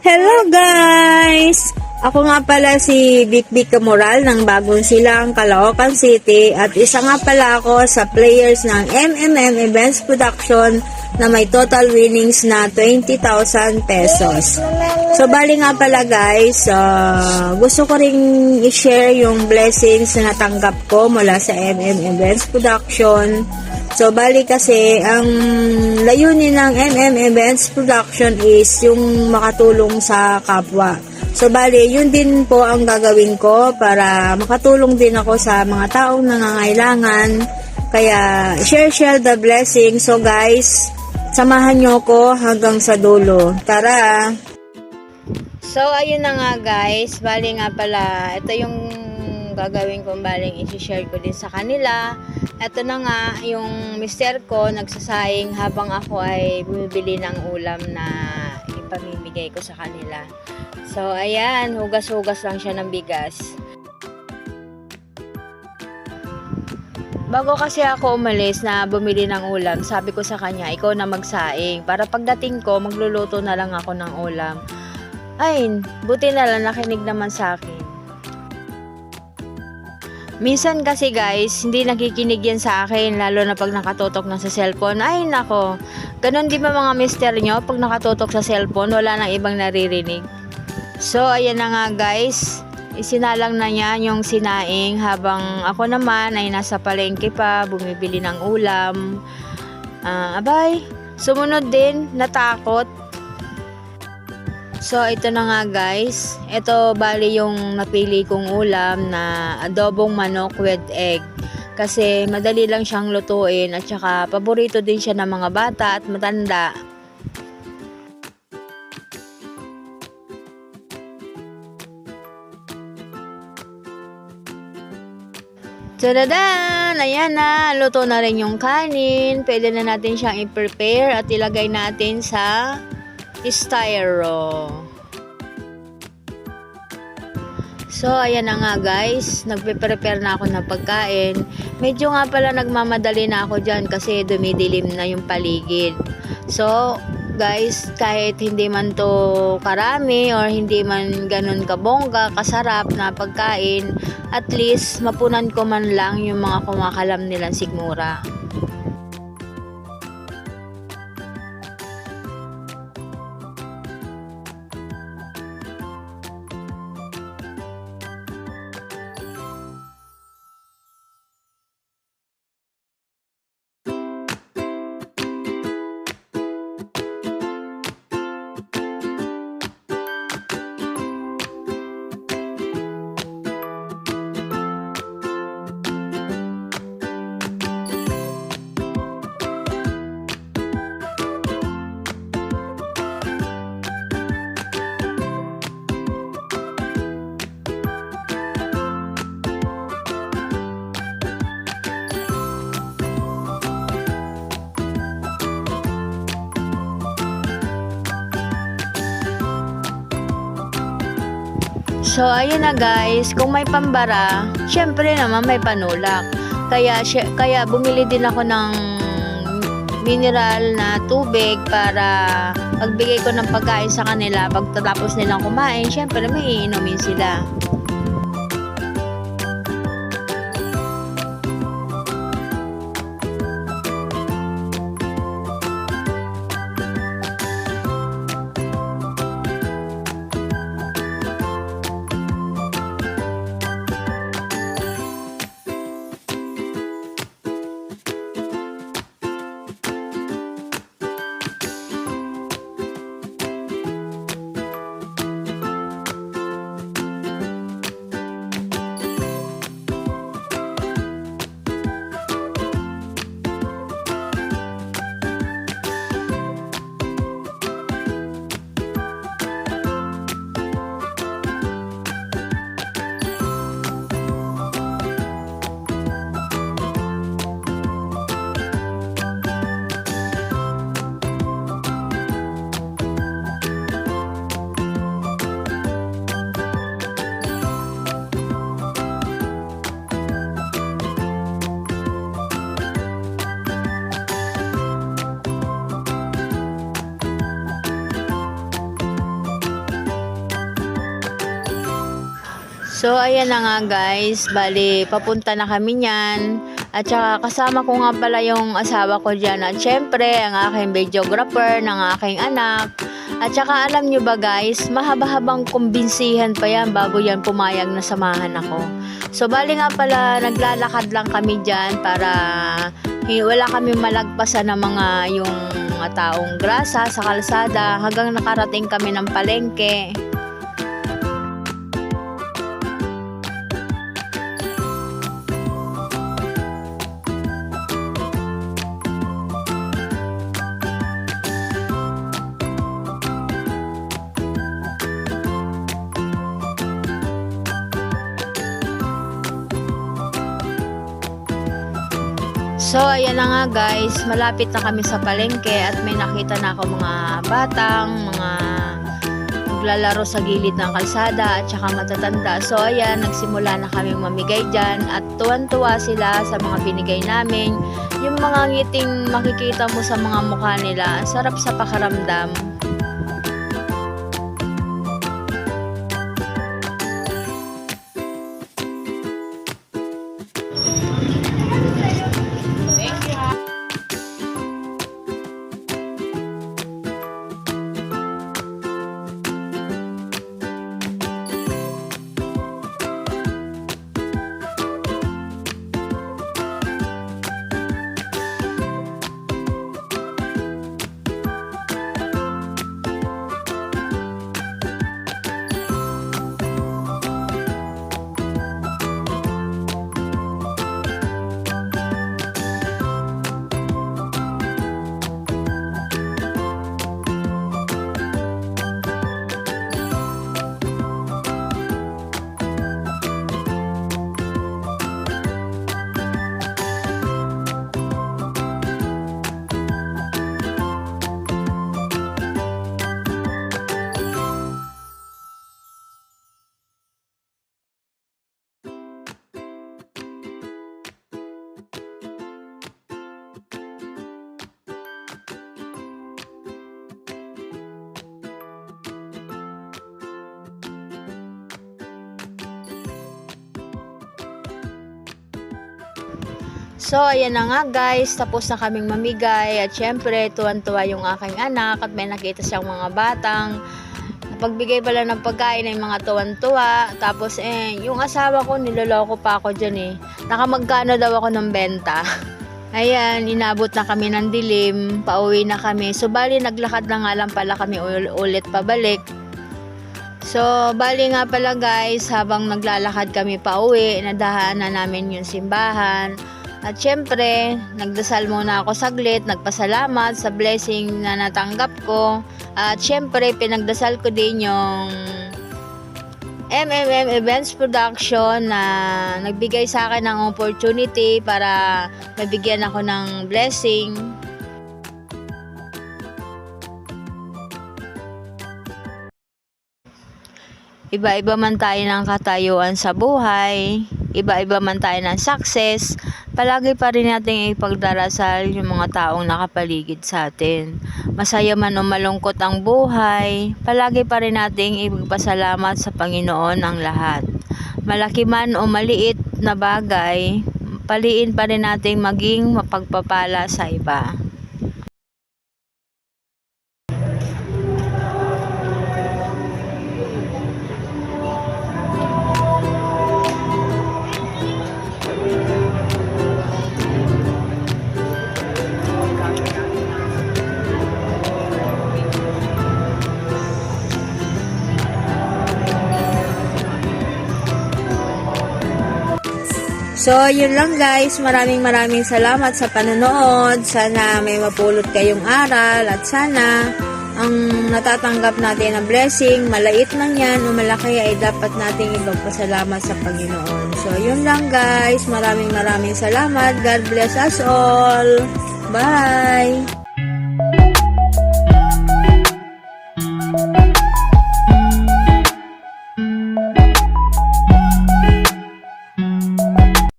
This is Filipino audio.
Hello guys! Ako nga pala si Bik Camoral ng Bagong Silang, Caloocan City at isa nga pala ako sa players ng MMM Events Production na may total winnings na 20,000 pesos. So bali nga pala guys, gusto ko ring i-share yung blessings na natanggap ko mula sa MMM Events Production. So, bali kasi, ang layunin ng Events Production is yung makatulong sa kapwa. So, bali, yun din po ang gagawin ko para makatulong din ako sa mga taong nangangailangan. Kaya, share the blessing. So, guys, samahan nyo ko hanggang sa dulo. Tara! So, ayun na nga guys. Bali nga pala, ito yung gagawin kong baling i-share ko din sa kanila. Ito na nga, yung mister ko nagsasaing habang ako ay bumibili ng ulam na ipamimigay ko sa kanila. So, ayan, hugas-hugas lang siya ng bigas. Bago kasi ako umalis na bumili ng ulam, sabi ko sa kanya, ikaw na magsaing. Para pagdating ko, magluluto na lang ako ng ulam. Ay, buti na lang nakinig naman sa akin. Minsan kasi guys, hindi nakikinig yan sa akin, lalo na pag nakatutok na sa cellphone. Ay nako, ganun di ba mga mister nyo, pag nakatutok sa cellphone, wala nang ibang naririnig. So, ayan na nga guys, isinalang na niya yung sinaing habang ako naman ay nasa palengke pa, bumibili ng ulam. Abay, sumunod din, natakot. So, ito na nga guys. Ito, bali yung napili kong ulam na adobong manok with egg. Kasi madali lang siyang lutuin at saka paborito din siya ng mga bata at matanda. Tadadan! Ayan na, luto na rin yung kanin. Pwede na natin siyang i-prepare at ilagay natin sa styro. So, ayan na nga guys, nagpe-prepare na ako ng pagkain. Medyo nga pala nagmamadali na ako dyan kasi dumidilim na yung paligid. So, guys, kahit hindi man to karami or hindi man ganun kabongga, kasarap na pagkain, at least mapunan ko man lang yung mga kumakalam nilang sigmura. So, ayun na guys, kung may pambara, syempre naman may panulak. Kaya bumili din ako ng mineral na tubig para pagbigay ko ng pagkain sa kanila, pagtatapos nilang kumain, syempre may iinumin sila. So, ayan na nga guys, bali, papunta na kami niyan. At saka kasama ko nga pala yung asawa ko dyan. At syempre, ang aking videographer ng aking anak. At saka alam nyo ba guys, mahaba-habang kumbinsihan pa yan bago yan pumayag na samahan ako. So, bali nga pala, naglalakad lang kami dyan para wala kami malagpasan ng mga yung mga taong grasa sa kalsada hanggang nakarating kami ng palengke. So, ayan na nga guys, malapit na kami sa palengke at may nakita na ako mga batang, mga naglalaro sa gilid ng kalsada at saka matatanda. So, ayan, nagsimula na kami mamigay dyan at tuwan-tuwa sila sa mga binigay namin. Yung mga ngiting makikita mo sa mga mukha nila, sarap sa pakaramdam. So, ayan na nga guys, tapos na kaming mamigay at syempre, tuwan-tuwa yung aking anak at may nakita siyang mga batang napagbigay pala ng pagkain ng mga tuwan-tuwa. Tapos, yung asawa ko, niloloko pa ako dyan nakamagkano daw ako ng benta. Ayan, inabot na kami ng dilim, pauwi na kami. So, bali, naglakad na nga lang pala kami ulit pabalik. So, bali nga pala guys, habang naglalakad kami pauwi, nadaanan namin yung simbahan. At syempre, nagdasal muna ako saglit, nagpasalamat sa blessing na natanggap ko. At syempre, pinagdasal ko din yung Events Production na nagbigay sa akin ng opportunity para mabigyan ako ng blessing. Iba-iba man tayo ng katayuan sa buhay, iba-iba man tayo ng success, palagi pa rin natin ipagdarasal yung mga taong nakapaligid sa atin. Masaya man o malungkot ang buhay, palagi pa rin nating ipagpasalamat sa Panginoon ang lahat. Malaki man o maliit na bagay, paliin pa rin nating maging mapagpapala sa iba. So, yun lang guys. Maraming salamat sa panonood. Sana may mapulot kayong aral at sana ang natatanggap natin na blessing, malait man yan o malaki, ay dapat nating ipagpasalamat sa Panginoon. So, yun lang guys. Maraming salamat. God bless us all. Bye!